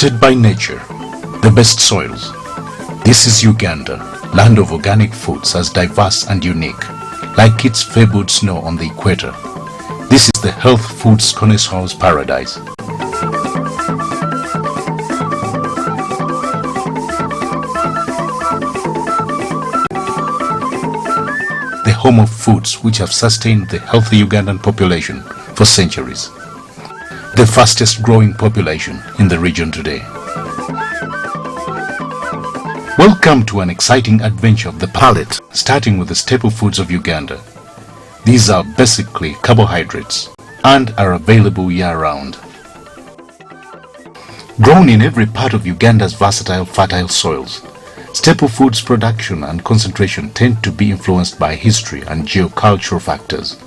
Gifted by nature, the best soils. This is Uganda, land of organic foods as diverse and unique, like its fabled snow on the equator. This is the health foods connoisseur's paradise. The home of foods which have sustained the healthy Ugandan population for centuries. The fastest growing population in the region today. Welcome to an exciting adventure of the palate, starting with the staple foods of Uganda. These are basically carbohydrates and are available year-round. Grown in every part of Uganda's versatile fertile soils, staple foods production and concentration tend to be influenced by history and geocultural factors.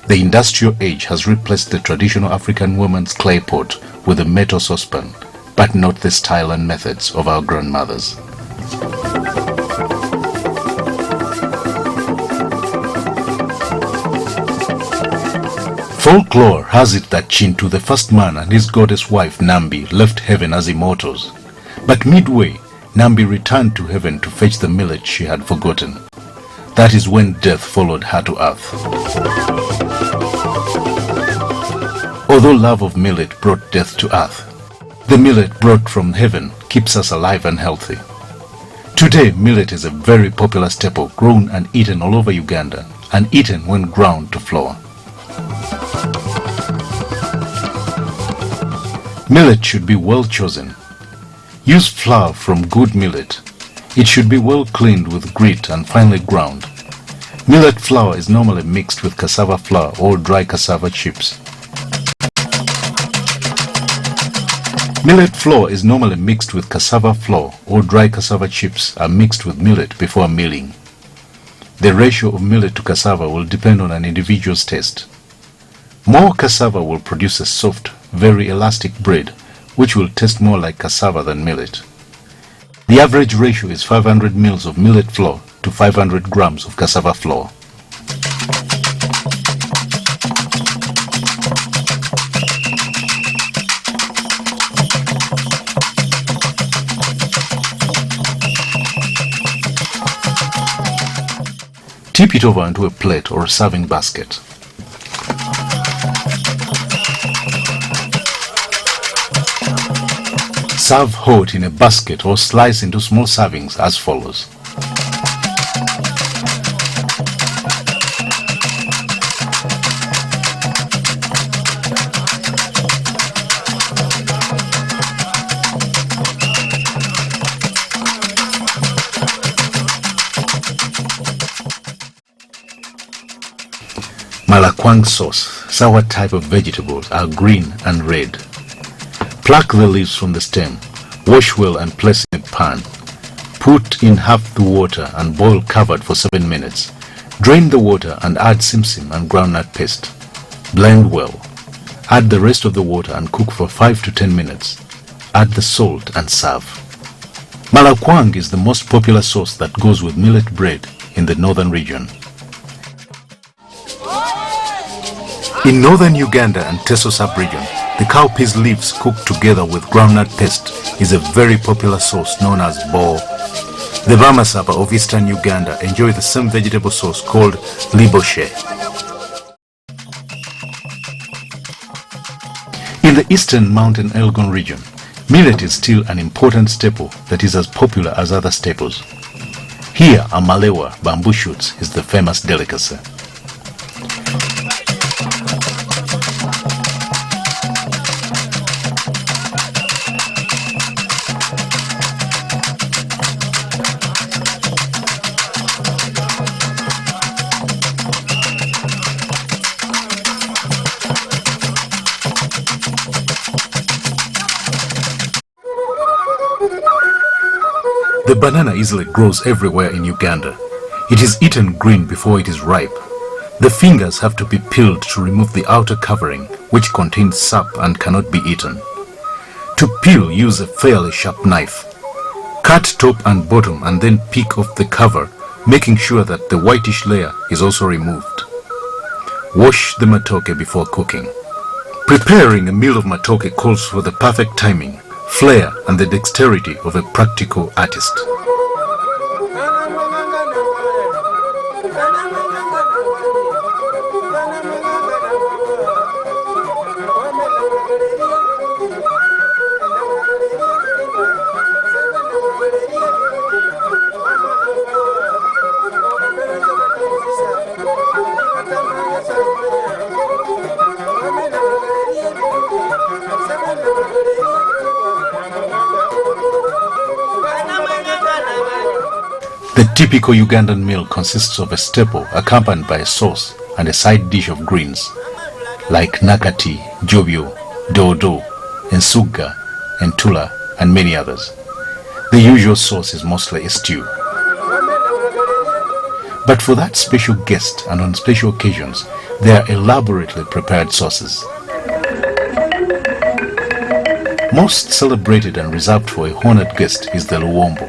The industrial age has replaced the traditional African woman's clay pot with a metal saucepan, but not the style and methods of our grandmothers. Folklore has it that Chintu, the first man, and his goddess wife Nambi left heaven as immortals, but midway Nambi returned to heaven to fetch the millet she had forgotten. That is when death followed her to earth. Although love of millet brought death to earth, the millet brought from heaven keeps us alive and healthy. Today, millet is a very popular staple grown and eaten all over Uganda and eaten when ground to flour. Millet should be well chosen. Use flour from good millet. It should be well cleaned with grit and finely ground. Millet flour is normally mixed with cassava flour or dry cassava chips. Millet flour is normally mixed with cassava flour or dry cassava chips are mixed with millet before milling. The ratio of millet to cassava will depend on an individual's taste. More cassava will produce a soft, very elastic bread, which will taste more like cassava than millet. The average ratio is 500 ml of millet flour to 500 grams of cassava flour. Tip it over into a plate or a serving basket. Serve hot in a basket or slice into small servings as follows. Malakwang sauce, sour type of vegetables, are green and red. Pluck the leaves from the stem, wash well and place in a pan. Put in half the water and boil covered for 7 minutes. Drain the water and add simsim and groundnut paste. Blend well. Add the rest of the water and cook for 5 to 10 minutes. Add the salt and serve. Malakwang is the most popular sauce that goes with millet bread in the northern region. In northern Uganda and Teso sub-region, the cowpeas leaves cooked together with groundnut paste is a very popular sauce known as bo. The Bamasaba of eastern Uganda enjoy the same vegetable sauce called liboshe. In the eastern Mountain Elgon region, millet is still an important staple that is as popular as other staples. Here, amalewa, bamboo shoots, is the famous delicacy. The banana easily grows everywhere in Uganda. It is eaten green before it is ripe. The fingers have to be peeled to remove the outer covering, which contains sap and cannot be eaten. To peel, use a fairly sharp knife. Cut top and bottom and then pick off the cover, making sure that the whitish layer is also removed. Wash the matoke before cooking. Preparing a meal of matoke calls for the perfect timing, flair and the dexterity of a practical artist. The typical Ugandan meal consists of a staple accompanied by a sauce and a side dish of greens like nakati, jobyo, dodo, ensuga, entula, and many others. The usual sauce is mostly a stew. But for that special guest and on special occasions, there are elaborately prepared sauces. Most celebrated and reserved for a honored guest is the luwombo.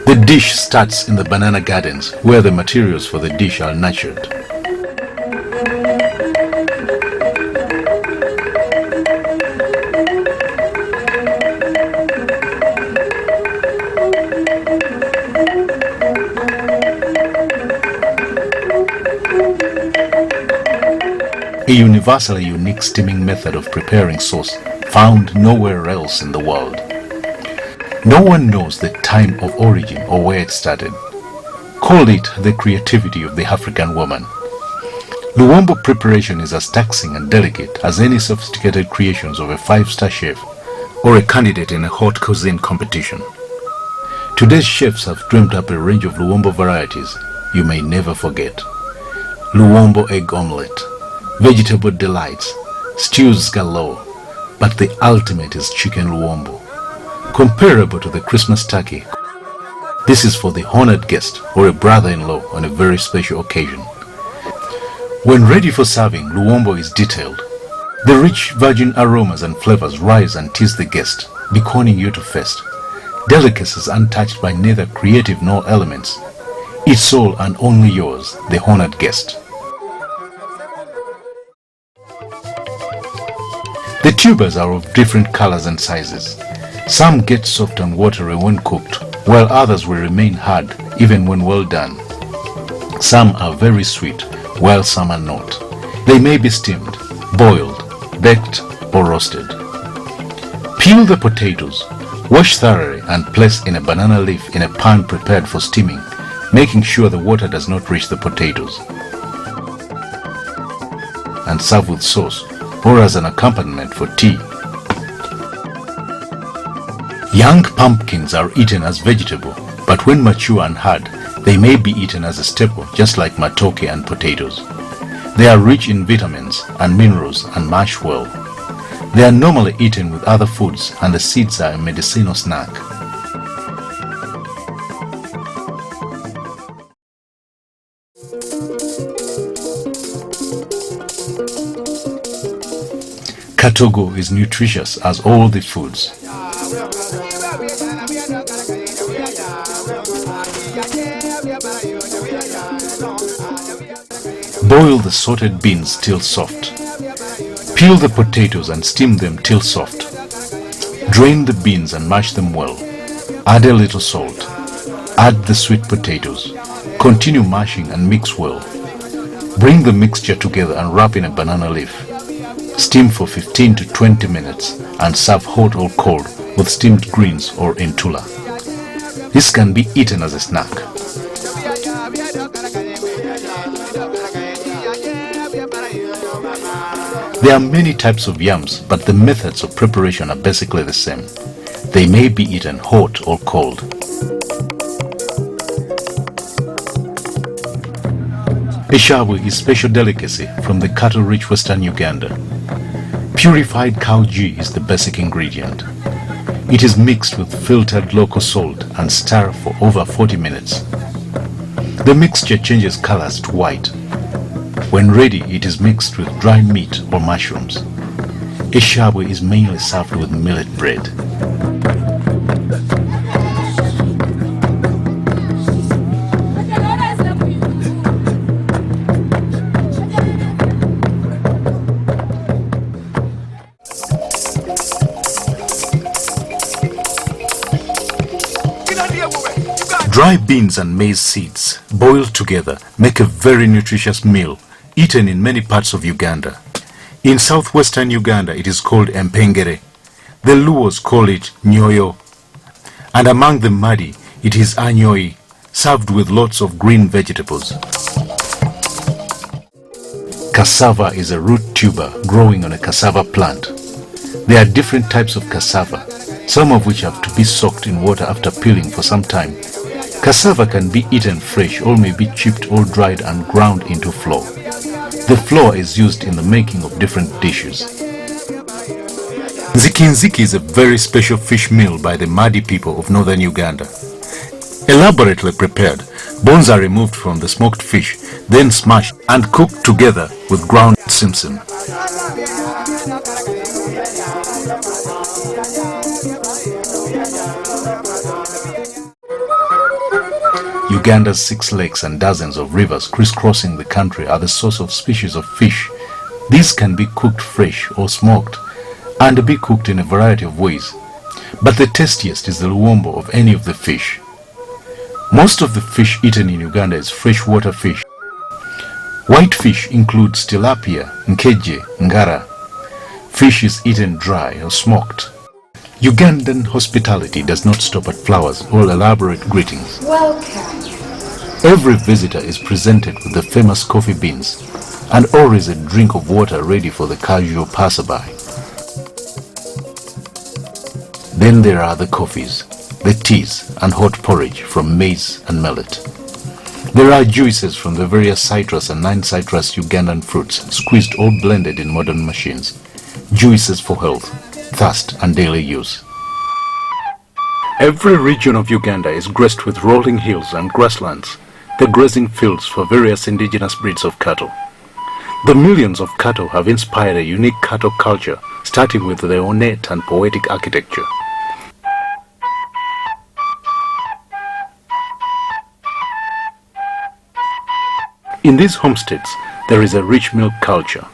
The dish starts in the banana gardens where the materials for the dish are nurtured. A universally unique steaming method of preparing sauce found nowhere else in the world. No one knows the time of origin or where it started. Call it the creativity of the African woman. Luwombo preparation is as taxing and delicate as any sophisticated creations of a five-star chef or a candidate in a hot cuisine competition. Today's chefs have dreamed up a range of Luwombo varieties you may never forget. Luwombo egg omelette, vegetable delights, stews galore, but the ultimate is chicken luwombo. Comparable to the Christmas turkey, this is for the honored guest or a brother-in-law on a very special occasion. When ready for serving, luwombo is detailed. The rich virgin aromas and flavors rise and tease the guest, beckoning you to feast. Delicacies untouched by neither creative nor elements. It's all and only yours, the honored guest. The tubers are of different colors and sizes. Some get soft and watery when cooked, while others will remain hard even when well done. Some are very sweet, while some are not. They may be steamed, boiled, baked, or roasted. Peel the potatoes, wash thoroughly and place in a banana leaf in a pan prepared for steaming, making sure the water does not reach the potatoes. And serve with sauce or as an accompaniment for tea. Young pumpkins are eaten as vegetable, but when mature and hard, they may be eaten as a staple, just like matoke and potatoes. They are rich in vitamins and minerals and mash well. They are normally eaten with other foods, and the seeds are a medicinal snack. Katogo is nutritious as all the foods. Boil the sorted beans till soft. Peel the potatoes and steam them till soft. Drain the beans and mash them well. Add a little salt. Add the sweet potatoes. Continue mashing and mix well. Bring the mixture together and wrap in a banana leaf. Steam for 15 to 20 minutes and serve hot or cold with steamed greens or entula. This can be eaten as a snack. There are many types of yams, but the methods of preparation are basically the same. They may be eaten hot or cold. Eshabu is special delicacy from the cattle-rich western Uganda. Purified cow ghee is the basic ingredient. It is mixed with filtered local salt and stirred for over 40 minutes. The mixture changes colors to white. When ready, it is mixed with dry meat or mushrooms. Eshabu is mainly served with millet bread. Dry beans and maize seeds, boiled together, make a very nutritious meal, eaten in many parts of Uganda. In southwestern Uganda, it is called empengere. The Luos call it nyoyo. And among the Madi, it is anyoi, served with lots of green vegetables. Cassava is a root tuber growing on a cassava plant. There are different types of cassava, some of which have to be soaked in water after peeling for some time. Cassava can be eaten fresh or may be chipped or dried and ground into flour. The flour is used in the making of different dishes. Nziki is a very special fish meal by the Madi people of northern Uganda. Elaborately prepared, bones are removed from the smoked fish, then smashed and cooked together with ground simsim. Uganda's 6 lakes and dozens of rivers crisscrossing the country are the source of species of fish. These can be cooked fresh or smoked and be cooked in a variety of ways. But the tastiest is the luombo of any of the fish. Most of the fish eaten in Uganda is freshwater fish. White fish includes tilapia, nkeje, ngara. Fish is eaten dry or smoked. Ugandan hospitality does not stop at flowers or elaborate greetings. Welcome. Every visitor is presented with the famous coffee beans and always a drink of water ready for the casual passerby. Then there are the coffees, the teas and hot porridge from maize and millet. There are juices from the various citrus and non-citrus Ugandan fruits squeezed or blended in modern machines. Juices for health, thirst and daily use. Every region of Uganda is graced with rolling hills and grasslands, the grazing fields for various indigenous breeds of cattle. The millions of cattle have inspired a unique cattle culture, starting with the ornate and poetic architecture. In these homesteads, there is a rich milk culture.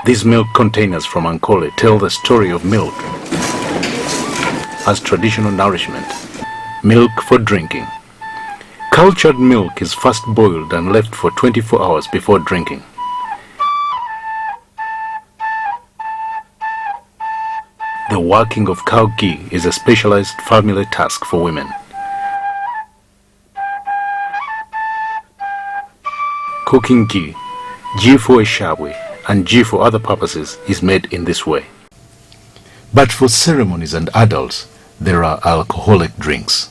These milk containers from Ankole tell the story of milk as traditional nourishment, milk for drinking. Cultured milk is first boiled and left for 24 hours before drinking. The working of cow ghee is a specialized family task for women. Cooking ghee, ghee for eshabwe, and ghee for other purposes is made in this way. But for ceremonies and adults, there are alcoholic drinks.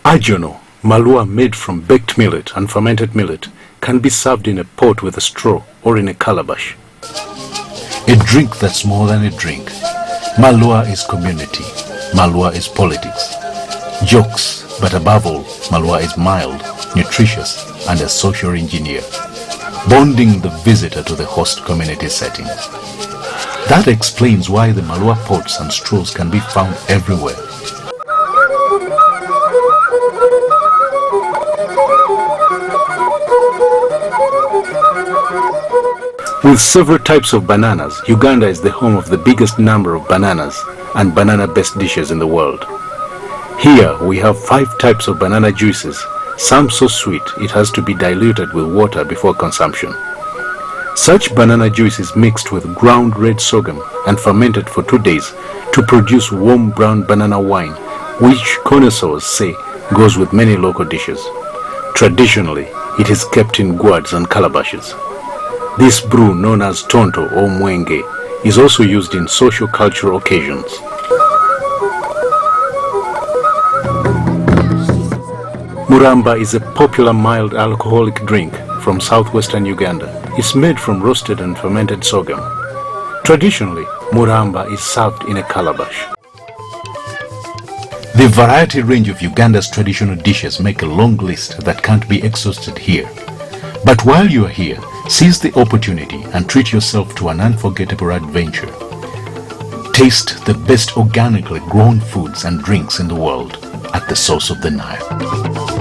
Ajono, malua made from baked millet and fermented millet, can be served in a pot with a straw or in a calabash. A drink that's more than a drink. Malua is community. Malua is politics. Jokes, but above all, Malua is mild, nutritious, and a social engineer, bonding the visitor to the host community setting. That explains why the Malua pots and straws can be found everywhere. With several types of bananas, Uganda is the home of the biggest number of bananas and banana-based dishes in the world. Here we have 5 types of banana juices, some so sweet it has to be diluted with water before consumption. Such banana juice is mixed with ground red sorghum and fermented for 2 days to produce warm brown banana wine, which connoisseurs say goes with many local dishes. Traditionally, it is kept in gourds and calabashes. This brew, known as tonto or mwenge, is also used in social cultural occasions. Muramba is a popular mild alcoholic drink from southwestern Uganda. It's made from roasted and fermented sorghum. Traditionally, muramba is served in a calabash. The variety range of Uganda's traditional dishes make a long list that can't be exhausted here. But while you are here, seize the opportunity and treat yourself to an unforgettable adventure. Taste the best organically grown foods and drinks in the world at the source of the Nile.